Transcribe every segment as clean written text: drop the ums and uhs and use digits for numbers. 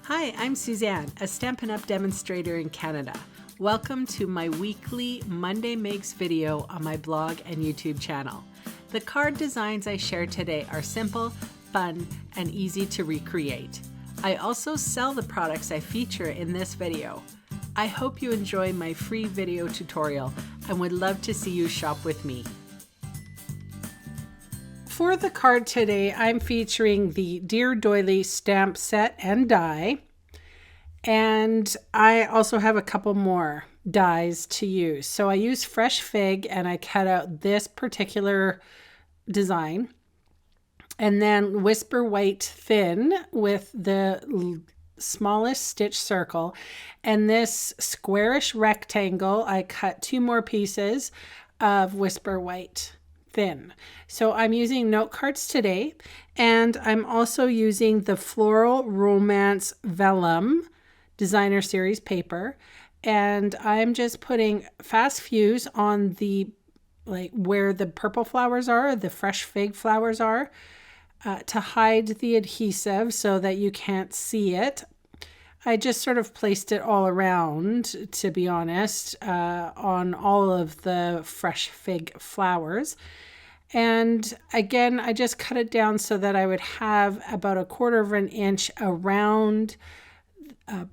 Hi, I'm Suzanne, a Stampin' Up! Demonstrator in Canada. Welcome to my weekly Monday Makes video on my blog and YouTube channel. The card designs I share today are simple, fun, and easy to recreate. I also sell the products I feature in this video. I hope you enjoy my free video tutorial and would love to see you shop with me. For the card today, I'm featuring the Dear Doily stamp set and die. And I also have a couple more dies to use. So I use fresh fig and I cut out this particular design. And then Whisper White thin with the smallest stitch circle. And this squarish rectangle, I cut 2 more pieces of Whisper White thin. So I'm using note cards today, and I'm also using the Floral Romance Vellum Designer Series paper, and I'm just putting fast fuse on the where the purple flowers are, the fresh fig flowers are, to hide the adhesive so that you can't see it. I just sort of placed it all around, to be honest, on all of the fresh fig flowers. And again, I just cut it down so that I would have about 1/4 of an inch around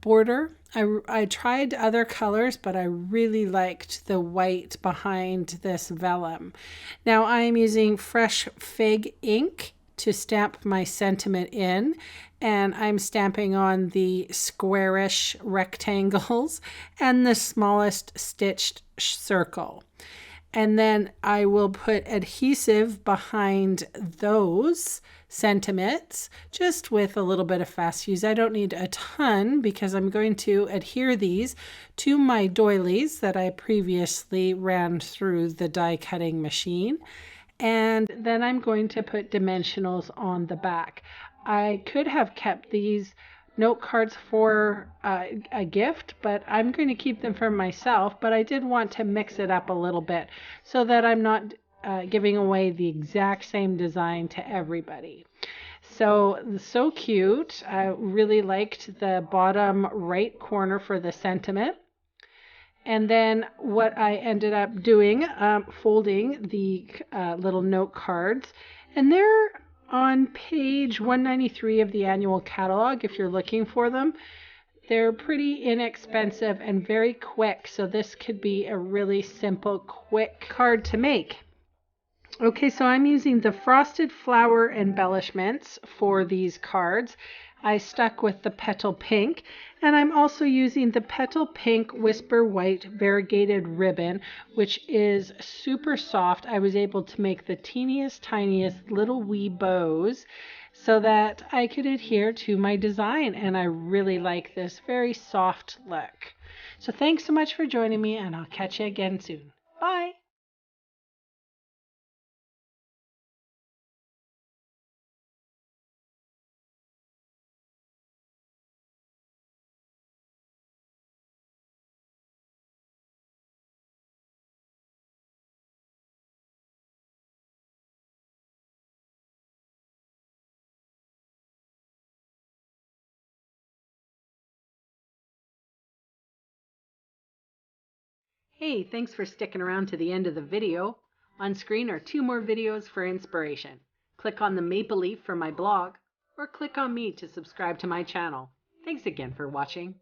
border. I tried other colors, but I really liked the white behind this vellum. Now I am using fresh fig ink to stamp my sentiment in, and I'm stamping on the squarish rectangles and the smallest stitched circle. And then I will put adhesive behind those sentiments, just with a little bit of fast fuse. I don't need a ton because I'm going to adhere these to my doilies that I previously ran through the die cutting machine. And then I'm going to put dimensionals on the back. I could have kept these note cards for a gift, but I'm going to keep them for myself. But I did want to mix it up a little bit so that I'm not giving away the exact same design to everybody. So cute. I really liked the bottom right corner for the sentiment. And then what I ended up doing, folding the little note cards, and they're on page 193 of the annual catalog if you're looking for them. They're pretty inexpensive and very quick, so this could be a really simple, quick card to make. Okay, so I'm using the frosted flower embellishments for these cards. I stuck with the petal pink, and I'm also using the petal pink Whisper White variegated ribbon, which is super soft. I was able to make the teeniest, tiniest little wee bows so that I could adhere to my design, and I really like this very soft look. So thanks so much for joining me, and I'll catch you again soon. Bye! Hey, thanks for sticking around to the end of the video. On screen are 2 more videos for inspiration. Click on the maple leaf for my blog, or click on me to subscribe to my channel. Thanks again for watching.